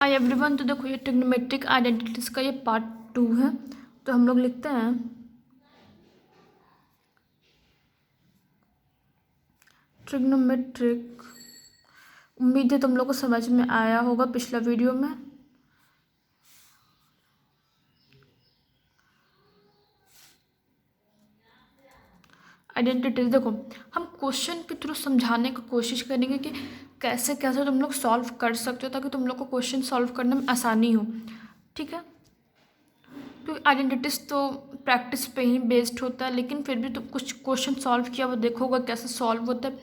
Hi everyone. तो देखो ये ट्रिग्नोमेट्रिक आइडेंटिटीज का ये पार्ट 2 है। तो हम लोग लिखते हैं ट्रिग्नोमेट्रिक। उम्मीद है तुम लोग को समझ में आया होगा पिछला वीडियो में। आइडेंटिटीज देखो, हम क्वेश्चन के थ्रू समझाने की कोशिश करेंगे कि कैसे कैसे तुम लोग सॉल्व कर सकते हो ताकि तुम लोग को क्वेश्चन सॉल्व करने में आसानी हो। ठीक है, तो आइडेंटिटीज तो प्रैक्टिस पे ही बेस्ड होता है, लेकिन फिर भी तुम कुछ क्वेश्चन सॉल्व किया वो देखोगे कैसे सॉल्व होता है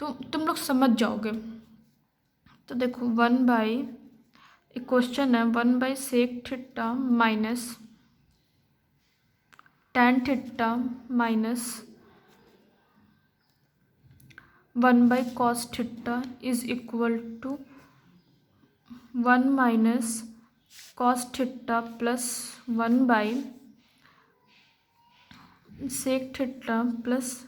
तो तुम लोग समझ जाओगे। तो देखो एक क्वेश्चन है 1/sec theta minus tan theta minus 1/cos theta is equal to 1 minus cos theta plus 1/sec theta plus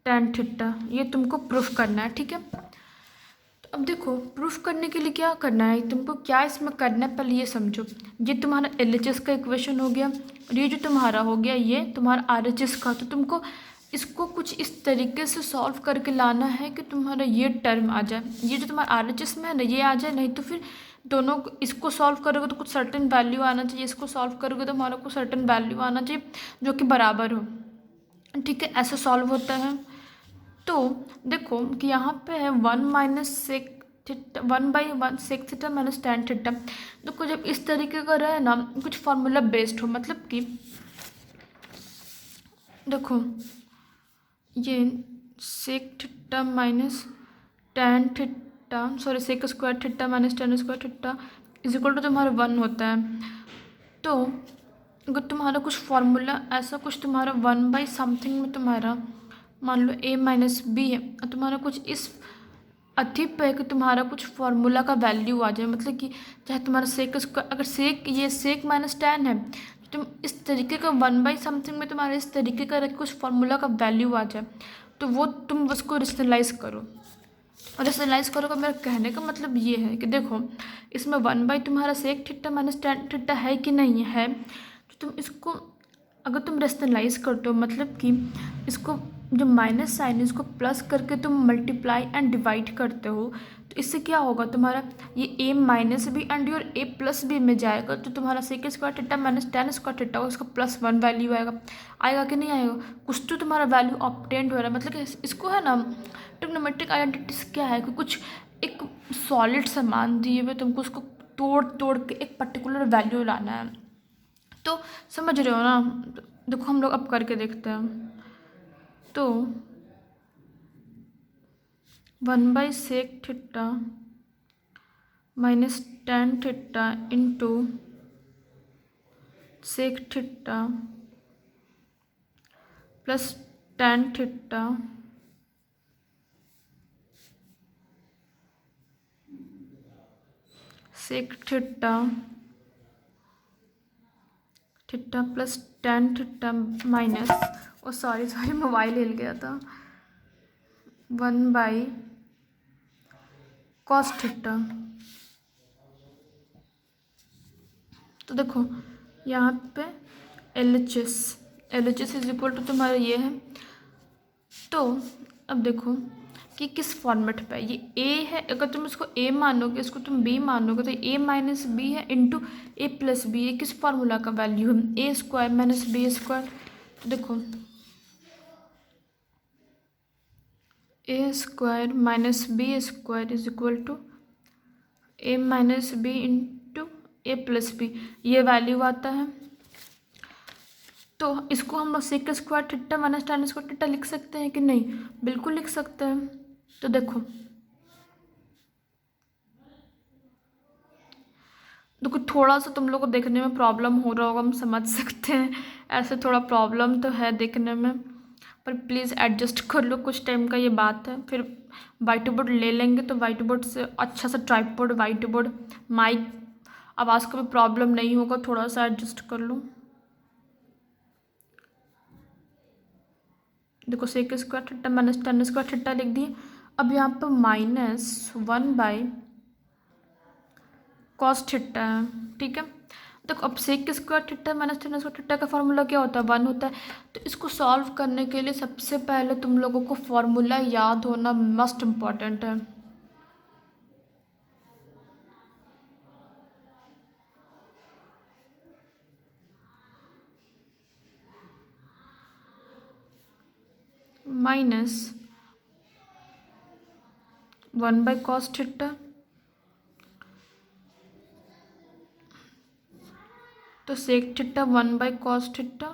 tan theta. ये तुमको प्रूफ करना है। ठीक है, तो अब देखो प्रूफ करने के लिए क्या करना है, तुमको क्या इसमें करना है पहले ये समझो। ये तुम्हारा LHS का इक्वेशन हो गया और ये जो तुम्हारा हो गया ये तुम्हारा RHS का। तो तुमको इसको कुछ इस तरीके से सॉल्व करके लाना है कि तुम्हारा ये टर्म आ जाए, ये जो तुम्हारा RHS में है ना ये आ जाए। नहीं तो फिर दोनों इसको सॉल्व करोगे तो कुछ सर्टेन वैल्यू आना चाहिए, इसको सॉल्व करोगे तो हमारा कुछ सर्टेन वैल्यू आना चाहिए जो कि बराबर हो। ठीक है, ऐसे सॉल्व होता है। तो देखो कि यहाँ पे है 1/sec theta minus tan theta. देखो जब इस तरीके का रहे ना, कुछ फॉर्मूला बेस्ड हो, मतलब कि देखो ये sec theta minus tan theta sec square theta minus tan square theta is equal to तुम्हारा 1 होता है। तो अगर तुम्हारा कुछ फॉर्मूला ऐसा कुछ तुम्हारा 1/समथिंग में तुम्हारा मान लो a माइनस बी है और तुम्हारा कुछ इस अथी पे कि तुम्हारा कुछ फार्मूला का वैल्यू आ जाए, मतलब कि चाहे तुम्हारा सेक अगर सेक माइनस tan है तो तुम इस तरीके का 1/समथिंग में तुम्हारा इस तरीके का कुछ फार्मूला का वैल्यू आ जाए तो वो तुम उसको रेशनलाइज करो। और रेशनलाइज करो का मेरा कहने का मतलब ये है कि देखो इसमें 1/ तुम्हारा sec theta minus tan theta है कि नहीं है, तो तुम इसको अगर तुम रेशनलाइज करते हो मतलब कि इसको जो माइनस साइन है इसको प्लस करके तुम मल्टीप्लाई एंड डिवाइड करते हो तो इससे क्या होगा तुम्हारा ये a minus B and your a plus B में जाएगा तो तुम्हारा sec square theta minus tan square theta उसका +1 वैल्यू आएगा कि नहीं आएगा। कुछ तो तुम्हारा वैल्यू ऑब्टेन्ड हो रहा है, मतलब कि इसको है ना ट्रिग्नोमेट्रिक आइडेंटिटीज क्या है कि कुछ एक सॉलिड सामान दिए हुए तुमको उसको तोड़ तोड़ के एक पर्टिकुलर वैल्यू लाना है। तो समझ रहे हो ना। देखो हम लोग अब करके देखते हैं। तो 1/sec theta minus tan theta into sec theta plus tan theta sec theta theta plus tan theta minus sorry mobile हिल गया था 1/cos थीटा। तो देखो यहाँ पे LHS इज इक्वल टू तुम्हारा ये है। तो अब देखो कि किस फॉर्मेट पे ये a है, अगर तुम इसको a मानोगे इसको तुम b मानोगे तो a माइनस बी है इंटू a प्लस बी। ये किस फार्मूला का वैल्यू है a square minus B square. तो देखो a square minus B square is equal to a minus B into a plus B, ये वैल्यू आता है। तो इसको हम लोग sec square theta minus tan square theta लिख सकते हैं कि नहीं, बिल्कुल लिख सकते हैं। तो देखो थोड़ा सा तुम लोग को देखने में प्रॉब्लम हो रहा होगा, हम समझ सकते हैं। ऐसे थोड़ा प्रॉब्लम तो है देखने में, पर प्लीज़ एडजस्ट कर लो, कुछ टाइम का ये बात है। फिर वाइट बोर्ड ले लेंगे तो वाइट बोर्ड से अच्छा सा ट्राइपॉड वाइट बोर्ड माइक आवाज़ का भी प्रॉब्लम नहीं होगा, थोड़ा सा एडजस्ट कर लो। देखो sec square theta minus tan square theta लिख दिए। अब यहाँ पर -1/, कॉस थीटा है, ठीक है। देखो अब sec square theta minus tan square theta का फार्मूला क्या होता है, 1 होता है। तो इसको सॉल्व करने के लिए सबसे पहले तुम लोगों को फार्मूला याद होना मस्ट इम्पॉर्टेंट है। माइनस 1/cos थीटा, तो सेक थीटा 1/cos थीटा।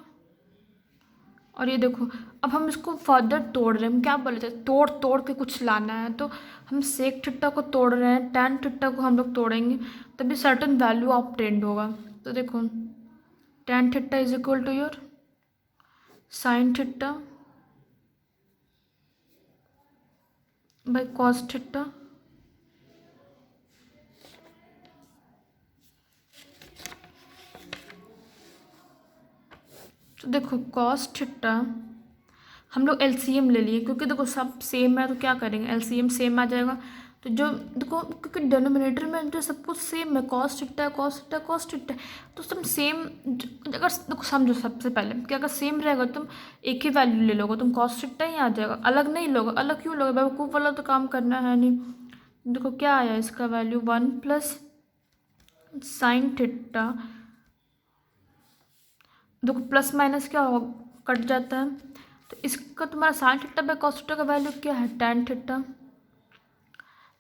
और ये देखो अब हम इसको फर्दर तोड़ रहे हैं, हम क्या बोले थे, तोड़ तोड़ के कुछ लाना है। तो हम सेक थीटा को तोड़ रहे हैं, टैन थीटा को हम लोग तोड़ेंगे तभी सर्टन वैल्यू ऑब्टेन्ड होगा। तो देखो tan theta is equal to your sine theta by cos theta. तो देखो कॉस थीटा हम लोग एलसीएम ले लिए, क्योंकि देखो सब सेम है तो क्या करेंगे, एलसीएम सेम आ जाएगा। तो जो देखो क्योंकि डिनोमिनेटर में जो सब कुछ सेम है, cos theta cos theta cos theta, तो सब सेम। अगर देखो समझो सबसे पहले कि अगर सेम रहेगा तुम एक ही वैल्यू ले लोगे, तुम कॉस थीटा ही आ जाएगा, अलग नहीं लोगे। अलग क्यों लोगे, बेवकूफ़ वाला तो काम करना है नहीं। देखो क्या आया इसका वैल्यू, 1 प्लस साइन थीटा। देखो प्लस माइनस क्या हो कट जाता है, तो इसका तुम्हारा sign theta by cos theta का वैल्यू क्या है, टैन थीटा।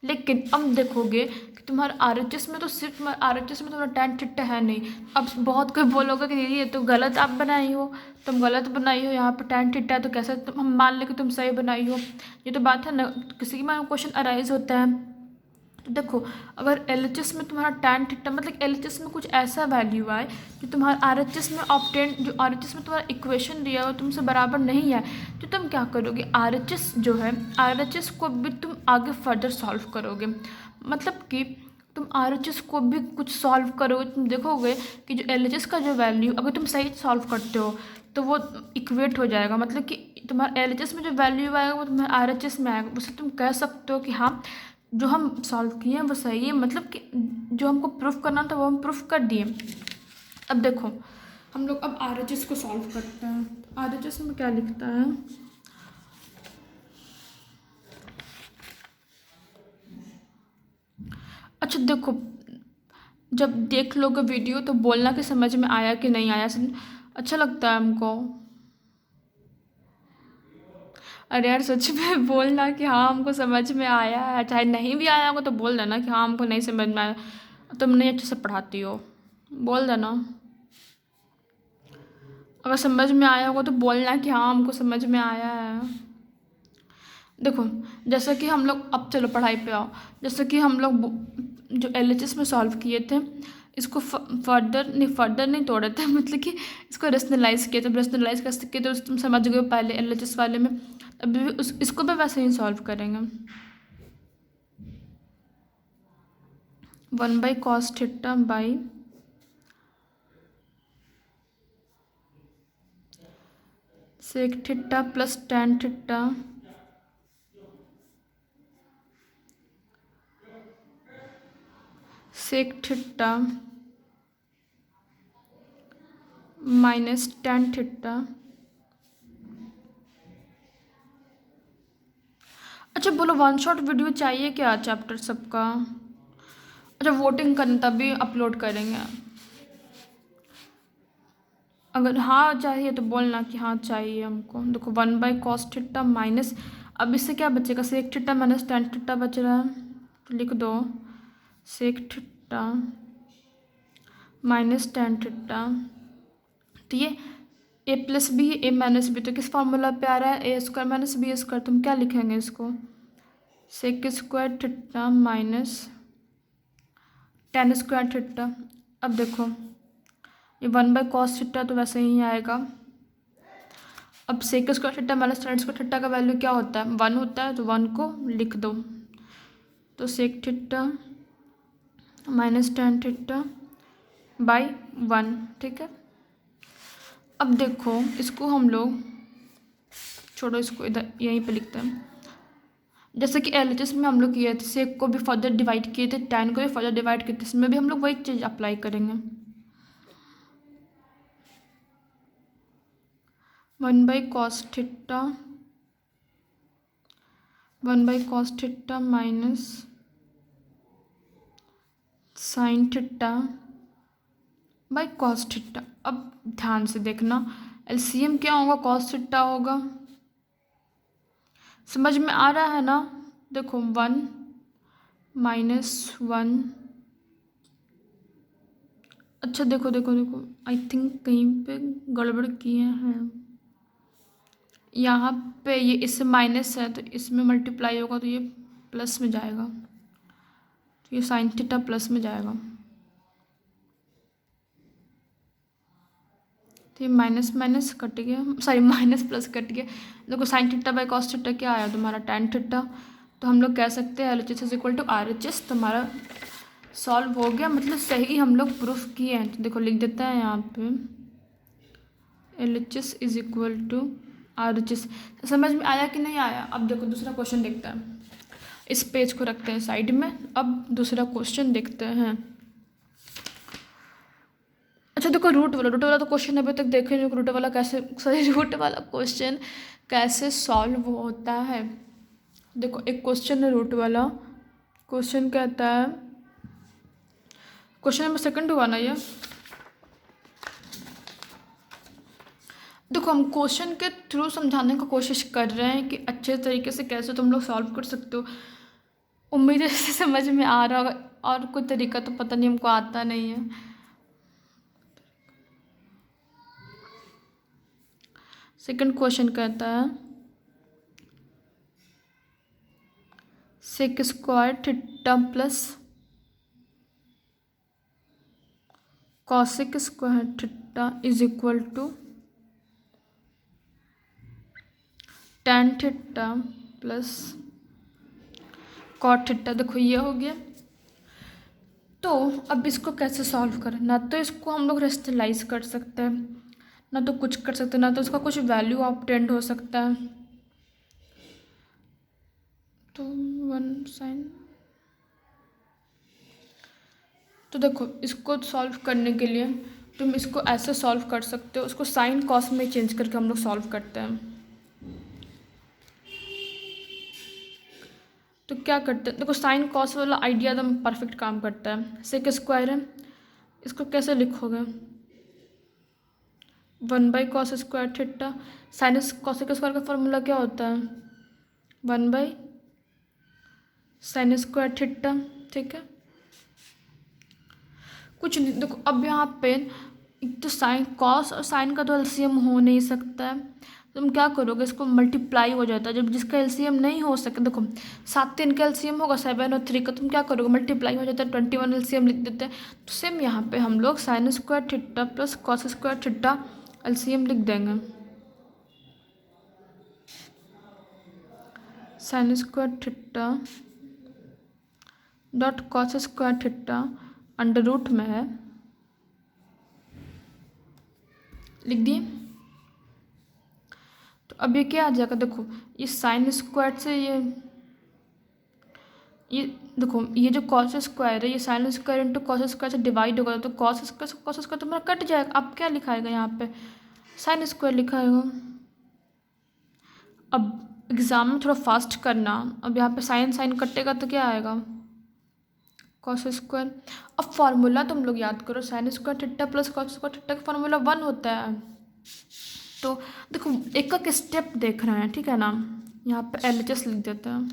लेकिन अब देखोगे कि तुम्हारा आरएचएस में तो सिर्फ तुम्हारा आरएचएस में तुम्हारा टैन थीटा है नहीं। अब बहुत कोई बोलोगे कि दीदी ये तो गलत आप बनाई हो, तुम गलत बनाई हो, यहाँ पर टैन थीटा है तो कैसे हम मान लें कि तुम सही बनाई हो। ये तो बात है ना, किसी के में क्वेश्चन अराइज होता है। तो देखो अगर एलएचएस में तुम्हारा टैन थीटा मतलब एलएचएस में कुछ ऐसा वैल्यू आए जो तुम्हारा आरएचएस में ऑब्टेन, जो आरएचएस में तुम्हारा इक्वेशन दिया हो तुमसे बराबर नहीं है, तो तुम क्या करोगे, आरएचएस जो है आरएचएस को भी तुम आगे फर्दर सॉल्व करोगे। मतलब कि तुम आरएचएस को भी कुछ सॉल्व करोगे, तुम देखोगे कि जो एलएचएस का जो वैल्यू अगर तुम सही सॉल्व करते हो तो वो इक्वेट हो जाएगा। मतलब कि तुम्हारा एलएचएस में जो वैल्यू आएगा वो तुम्हारा आरएचएस में आएगा। उससे तुम कह सकते हो कि हाँ जो हम सॉल्व किए हैं वो सही है, मतलब कि जो हमको प्रूफ करना था वो हम प्रूफ कर दिए। अब देखो हम लोग अब आरएचएस को सॉल्व करते हैं। आरएचएस में क्या लिखता है, अच्छा देखो जब देख लोगे वीडियो तो बोलना कि समझ में आया कि नहीं आया। अच्छा लगता है हमको। अरे यार सच में बोलना कि हाँ हमको समझ में आया है, चाहे नहीं भी आया होगा तो बोल देना कि हाँ हमको नहीं समझ में आया, तुम नहीं अच्छे से पढ़ाती हो, बोल देना। अगर समझ में आया होगा तो बोलना कि हाँ हमको समझ में आया है। देखो जैसा कि हम लोग अब चलो पढ़ाई पे आओ, जैसे कि हम लोग जो एलएचएस में सॉल्व किए थे इसको फर्दर नहीं तोड़े थे, मतलब कि इसको रेशनलाइज किए थे। रेशनलाइज कर सके तो तुम समझ गए पहले एलएचएस वाले में, अभी भी इसको भी वैसे ही सॉल्व करेंगे। 1/cos theta by sec theta plus tan theta sec theta minus tan theta. अच्छा बोलो वन शॉट वीडियो चाहिए क्या चैप्टर सबका? अच्छा वोटिंग करना तभी अपलोड करेंगे। अगर हाँ चाहिए तो बोलना कि हाँ चाहिए हमको। देखो 1/cos थीटा माइनस, अब इससे क्या बचेगा, sec theta minus tan theta बच रहा है, तो लिख दो sec theta minus tan theta. तो ये A plus B A minus B, तो किस फॉर्मूला पे आ रहा है, A square minus B square. तुम क्या लिखेंगे इसको, sec square theta minus tan square theta. अब देखो ये 1/cos थीटा तो वैसे ही आएगा। अब sec square theta minus tan square theta का वैल्यू क्या होता है, 1 होता है, तो 1 को लिख दो। तो sec theta minus tan theta by 1, ठीक है। अब देखो इसको हम लोग छोड़ो, इसको इधर यहीं पे लिखते हैं। जैसे कि एलएचएस में हम लोग किए थे, सेक को भी फर्दर डिवाइड किए थे, टैन को भी फर्दर डिवाइड किए थे, इसमें भी हम लोग वही चीज़ अप्लाई करेंगे। 1/cos theta minus sign theta by cos theta. अब ध्यान से देखना, एलसीएम क्या होगा, कॉस थीटा होगा। समझ में आ रहा है ना? देखो 1 - 1। अच्छा देखो देखो देखो, आई थिंक कहीं पे गड़बड़ किए हैं। यहाँ पे ये इससे माइनस है तो इसमें मल्टीप्लाई होगा तो ये प्लस में जाएगा, तो ये साइन थीटा प्लस में जाएगा। तो ये माइनस माइनस कट गया, सॉरी माइनस प्लस कट गया। देखो sign theta by cos theta क्या आया तुम्हारा, टैन थीटा। तो हम लोग कह सकते हैं LHS is equal to RHS। तुम्हारा सॉल्व हो गया, मतलब सही हम लोग प्रूफ किए हैं। तो देखो लिख देता है यहाँ पे LHS is equal to RHS। समझ में आया कि नहीं आया? अब देखो दूसरा क्वेश्चन देखते हैं। इस पेज को रखते हैं साइड में, अब दूसरा क्वेश्चन देखते हैं। अच्छा देखो रूट वाला तो क्वेश्चन अभी तक देखे नहीं, रूट वाला क्वेश्चन कैसे सॉल्व होता है। देखो एक क्वेश्चन है रूट वाला, क्वेश्चन कहता है, क्वेश्चन नंबर 2 हुआ ना ये। देखो हम क्वेश्चन के थ्रू समझाने का कोशिश कर रहे हैं कि अच्छे तरीके से कैसे तुम लोग सॉल्व कर सकते हो। उम्मीद है से समझ में आ रहा होगा, और कोई तरीका तो पता नहीं, हमको आता नहीं है। सेकंड क्वेश्चन कहता है sec square theta plus cosec square theta is equal to tan theta plus cot theta. देखो ये हो गया। तो अब इसको कैसे सॉल्व करें? ना तो इसको हम लोग रेशनलाइज कर सकते हैं, ना तो कुछ कर सकते हैं, ना तो इसका कुछ वैल्यू ऑब्टेंड हो सकता है। तो 1 साइन, तो देखो इसको सॉल्व करने के लिए तुम इसको ऐसे सॉल्व कर सकते हो, उसको साइन कॉस में चेंज करके हम लोग सॉल्व करते हैं। तो क्या करते हैं, देखो साइन कॉस वाला आइडिया एकदम परफेक्ट काम करता है। सेक स्क्वायर है, इसको कैसे लिखोगे? 1/cos square theta. Sign cosec square का फॉर्मूला क्या होता है? 1/sin square theta. ठीक है, कुछ नहीं। देखो अब यहाँ पे एक तो साइन कॉस और साइन का तो एलसीएम हो नहीं सकता है, तुम क्या करोगे, इसको मल्टीप्लाई हो जाता है। जब जिसका एलसीएम नहीं हो सके, देखो 7 3 का एलसीएम होगा 7 और 3 का, तुम क्या करोगे, मल्टीप्लाई हो जाता है, 21 एलसीएम लिख देते हैं। तो सेम यहाँ पे हम लोग sine square theta plus cos square theta LCM लिख देंगे। Sine square theta dot cos square theta under root में है, लिख दिए। तो अब ये क्या आ जाएगा, देखो ये साइन स्क्वायर से ये देखो ये जो कॉस स्क्वायर है ये sine square into cos square से डिवाइड होगा, तो कॉस स्क्वायर तुम्हारा कट जाएगा। अब क्या लिखाएगा यहाँ पे, साइन स्क्वायर लिखाएगा। अब एग्ज़ाम में थोड़ा फास्ट करना, अब यहाँ पे साइन साइन कटेगा तो क्या आएगा, कॉस स्क्वायर। अब फार्मूला तुम लोग याद करो, sign square theta plus cos square theta का फार्मूला 1 होता है। तो देखो एक एक स्टेप देख रहे हैं, ठीक है ना। यहाँ पे LHS लिख देते हैं।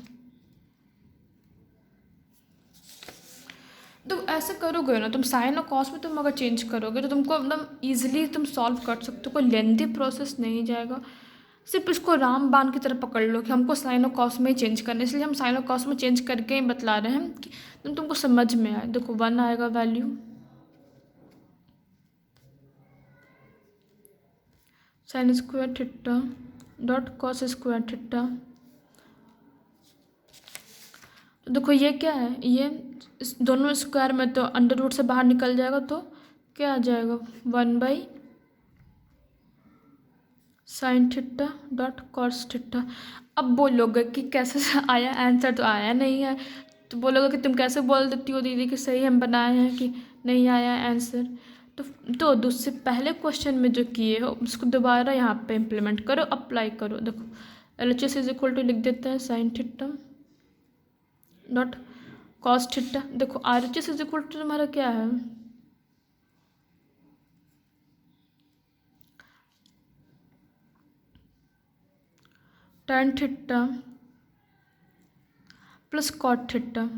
तो ऐसे करोगे ना तुम, साइन और कॉस में तुम अगर चेंज करोगे तो तुमको एकदम ईजिली तुम सॉल्व कर सकते हो, कोई लेंथी प्रोसेस नहीं जाएगा। सिर्फ इसको रामबाण की तरह पकड़ लो कि हमको साइन और कॉस में ही चेंज करना है, इसलिए हम साइन और कॉस में चेंज करके ही बतला रहे हैं कि तुमको समझ में आए। देखो 1 आएगा value, sign square theta dot cos square theta. तो देखो ये क्या है, ये इस दोनों स्क्वायर में तो अंडर रूट से बाहर निकल जाएगा, तो क्या आ जाएगा 1/sin theta dot cos theta. अब बोलोगे कि कैसे आया आंसर, तो आया नहीं है, तो बोलोगे कि तुम कैसे बोल देती हो दीदी कि सही हम बनाए हैं कि नहीं आया आंसर। तो दूसरे पहले क्वेश्चन में जो किए हो उसको दोबारा यहाँ पे इम्प्लीमेंट करो, अप्लाई करो। देखो LHS इज इक्वल टू लिख देते हैं sine theta dot cos theta. देखो RHS इज इक्वल टू तुम्हारा क्या है, tan theta plus cot theta.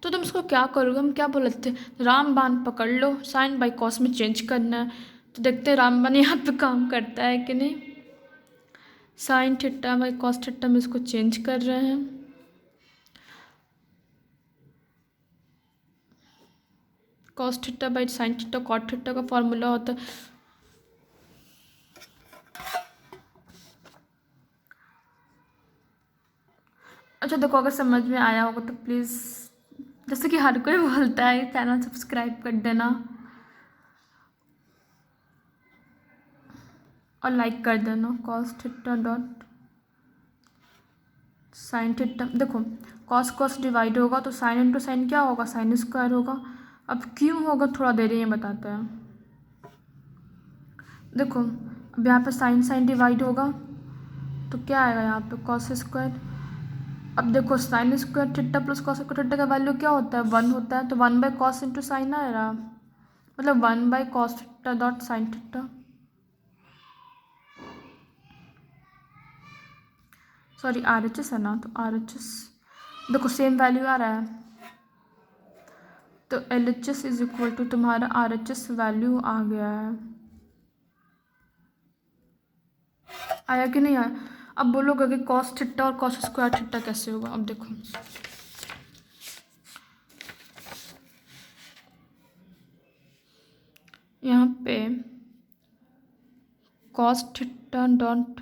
तो तुम इसको क्या करोगे, हम क्या बोल रहे थे, रामबाण पकड़ लो, साइन बाई कॉस में चेंज करना है। तो देखते हैं रामबाण यहाँ पे काम करता है कि नहीं। Sine theta by cos theta में इसको चेंज कर रहे हैं। Cos theta by sine theta cot theta का फॉर्मूला होता है, अच्छा देखो अगर समझ में आया होगा तो प्लीज़, जैसे कि हर कोई बोलता है, चैनल सब्सक्राइब कर देना और लाइक कर देना। Cos theta dot sine theta, देखो कॉस कॉस डिवाइड होगा तो साइन इंटू साइन क्या होगा, साइन स्क्वायर होगा। अब क्यों होगा थोड़ा देर ये बताता है। देखो अब यहाँ पे साइन साइन डिवाइड होगा तो क्या आएगा यहाँ पे कॉस स्क्वायर। अब देखो sign square theta plus cos square theta का वैल्यू क्या होता है, 1 होता है, तो 1 बाई कॉस इंटू साइन आ रहा, मतलब 1 by cos theta dot sine theta, sorry RHS है ना, तो RHS देखो सेम वैल्यू आ रहा है, तो LHS इज इक्वल टू तुम्हारा RHS वैल्यू आ गया है। आया कि नहीं आया। अब बोलोगे कि कॉस थीटा और कॉस स्क्वायर थीटा कैसे होगा। अब देखो यहाँ पे cos theta dot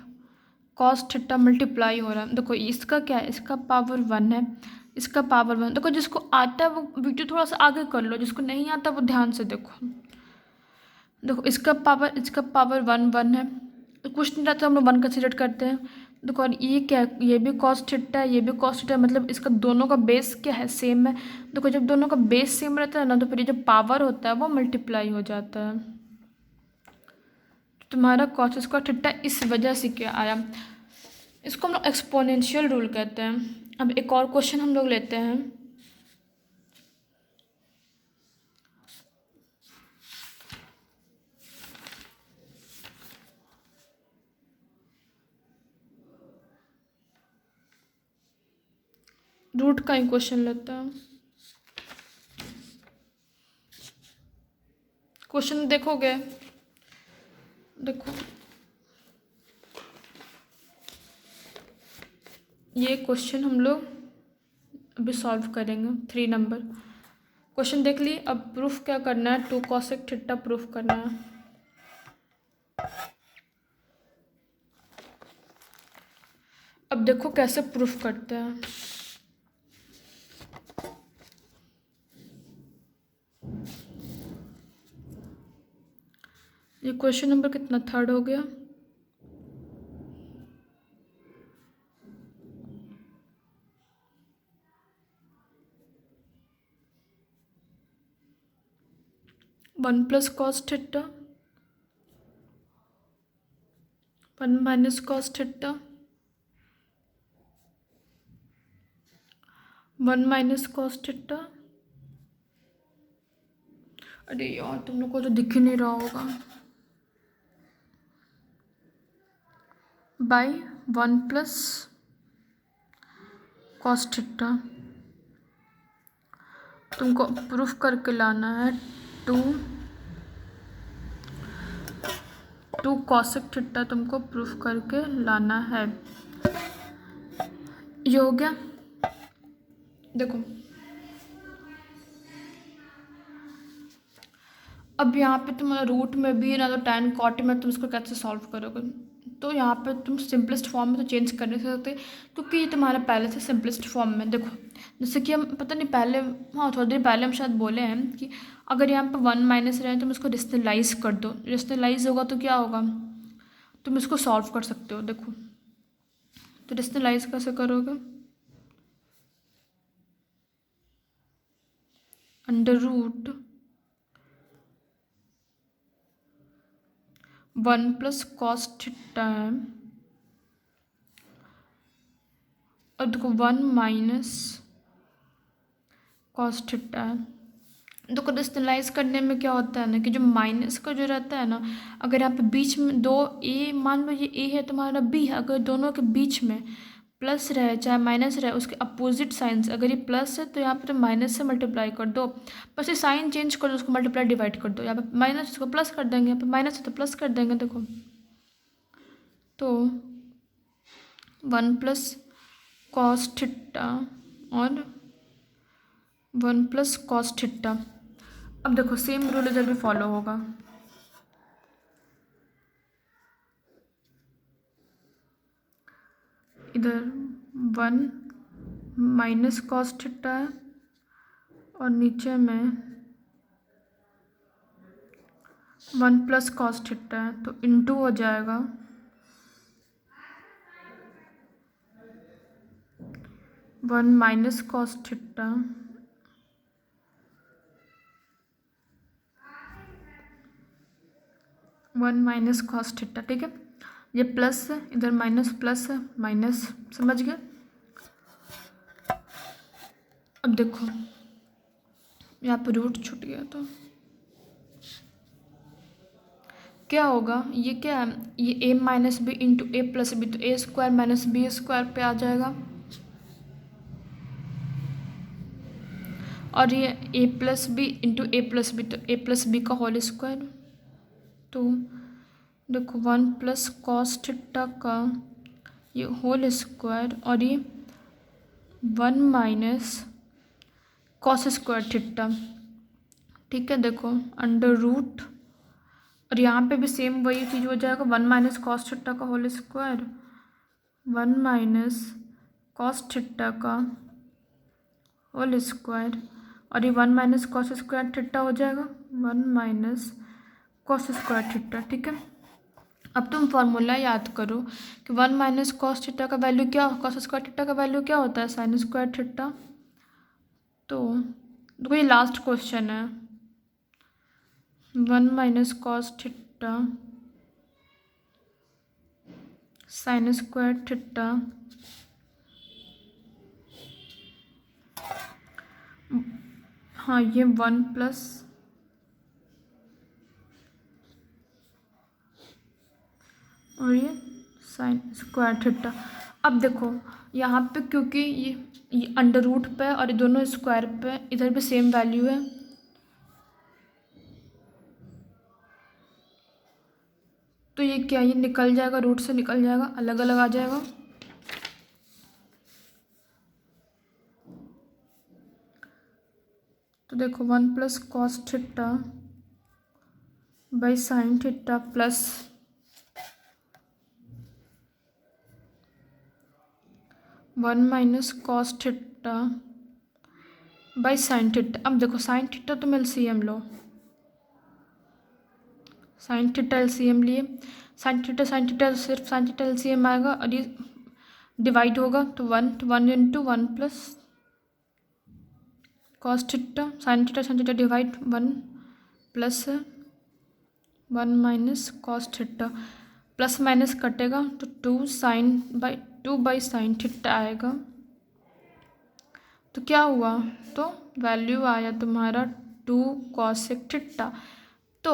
cos theta multiply हो रहा है। देखो इसका क्या है, इसका पावर 1 है, इसका पावर 1। देखो जिसको आता है वो वीडियो थोड़ा सा आगे कर लो, जिसको नहीं आता वो ध्यान से देखो। देखो इसका पावर 1 है, कुछ नहीं रहता हम लोग 1 कंसिडर करते हैं। देखो और ये क्या है, ये भी कॉस थीटा है, ये भी कॉस थीटा है, मतलब इसका दोनों का बेस क्या है, सेम है। देखो जब दोनों का बेस सेम रहता है ना तो फिर ये जो पावर होता है वो मल्टीप्लाई हो जाता है। तुम्हारा कॉस स्क्वायर थीटा इस वजह से क्या आया, इसको हम लोग एक्सपोनेंशियल रूल कहते हैं। अब एक और क्वेश्चन हम लोग लेते हैं। रूट का ही क्वेश्चन लेते हैं। क्वेश्चन देखोगे, देखो ये क्वेश्चन हम लोग अभी सॉल्व करेंगे। 3 नंबर क्वेश्चन देख लिए। अब प्रूफ क्या करना है, 2 कॉसेक थीटा प्रूफ करना है। अब देखो कैसे प्रूफ करते हैं। ये क्वेश्चन नंबर कितना, 3rd हो गया। One plus cos theta 1 minus cos theta 1 minus cos theta. अरे यार तुम लोग को तो दिख ही नहीं रहा होगा, बाई 1 प्लस कॉस थीटा। तुमको प्रूफ करके लाना है 2 कॉसेक थीटा, तुमको प्रूफ करके लाना है। ये हो गया। देखो अब यहाँ पे तुम्हारा रूट में भी ना तो tan कॉट में, तुम इसको कैसे सॉल्व करोगे। तो यहाँ पे तुम सिंपलेस्ट फॉर्म में तो चेंज कर नहीं सकते क्योंकि ये तुम्हारा पहले से सिंपलेस्ट फॉर्म में। देखो जैसे कि हम पता नहीं पहले, हाँ थोड़ी देर पहले हम शायद बोले हैं कि अगर यहाँ पे 1 माइनस रहे तुम इसको रेशनलाइज कर दो, रेशनलाइज होगा तो क्या होगा, तुम इसको सॉल्व कर सकते हो। देखो तो रेशनलाइज कैसे करोगे? Under root 1 plus cos theta है और देखो 1 माइनस कॉस थीटा है। देखो रेशनलाइज करने में क्या होता है ना कि जो माइनस का जो रहता है ना, अगर यहाँ पे बीच में दो ए, मान लो ये ए है तुम्हारा बी है, अगर दोनों के बीच में प्लस रहे चाहे माइनस रहे, उसके अपोजिट साइंस, अगर ये प्लस है तो यहाँ पे तो माइनस से मल्टीप्लाई कर दो, बस ये साइन चेंज कर दो, उसको मल्टीप्लाई डिवाइड कर दो। यहाँ पे माइनस इसको प्लस कर देंगे, यहाँ पे माइनस है तो प्लस कर देंगे। देखो तो 1 प्लस कॉस थीटा और 1 प्लस कॉस थीटा। अब देखो सेम रूल इधर भी फॉलो होगा। इधर 1 माइनस कॉस थीटा है और नीचे में 1 प्लस कॉस थीटा है, तो इनटू हो जाएगा 1 minus cos theta 1 minus cos theta. ठीक है, ये प्लस है, इधर माइनस प्लस है, माइनस, समझ गए? अब देखो यहाँ पर रूट छूट गया तो क्या होगा, ये क्या है, ये ए माइनस बी इंटू ए प्लस बी, तो ए स्क्वायर माइनस बी स्क्वायर पे आ जाएगा और ये A plus B into A plus B, तो ए प्लस बी का होल स्क्वायर। तो देखो 1 प्लस कॉस थीटा का ये होल स्क्वायर और ये 1 माइनस कॉस स्क्वायर थीटा। ठीक है, देखो अंडर रूट और यहाँ पे भी सेम वही चीज़ हो जाएगा, 1 माइनस कॉस थीटा का whole square 1 minus cos theta का होल स्क्वायर और ये 1 माइनस कॉस स्क्वायर थीटा हो जाएगा 1 माइनस कॉस स्क्वायर थीटा। ठीक है, अब तुम फॉर्मूला याद करो कि 1 माइनस कॉस थीटा का वैल्यू क्या, कॉस स्क्वायर थीटा का वैल्यू क्या होता है, साइन स्क्वायर थीटा। तो देखो ये लास्ट क्वेश्चन है, 1 minus cos theta sine square theta हाँ ये 1 प्लस और ये साइन स्क्वायर थीटा। अब देखो यहाँ पे क्योंकि ये अंडर रूट पे और ये दोनों स्क्वायर पे, इधर भी सेम वैल्यू है, तो ये क्या, ये निकल जाएगा, रूट से निकल जाएगा, अलग अलग आ जाएगा। तो देखो 1 plus cos theta by sine theta plus 1 minus cos theta by sine theta. अब देखो साइन थीटा तुम एलसीएम लो, साइन थीटा एलसीएम लिए, साइन थीटा सिर्फ साइन थीटा एलसीएम आएगा और ये डिवाइड होगा तो 1 into 1 plus cos theta sine theta divide 1 plus 1 minus cos theta, plus minus कटेगा तो 2 बाई साइन थीटा आएगा। तो क्या हुआ, तो वैल्यू आया तुम्हारा 2 कॉसेक थीटा। तो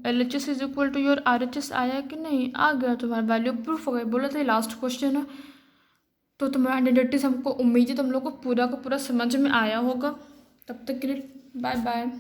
LHS is equal to your RHS आया कि नहीं, आ गया, तुम्हारा वैल्यू प्रूफ हो गया। बोला था लास्ट क्वेश्चन है, तो तुम्हारा आइडेंटिटी हमको उम्मीद है तुम लोग को पूरा का पूरा समझ में आया होगा। तब तक के लिए बाय बाय।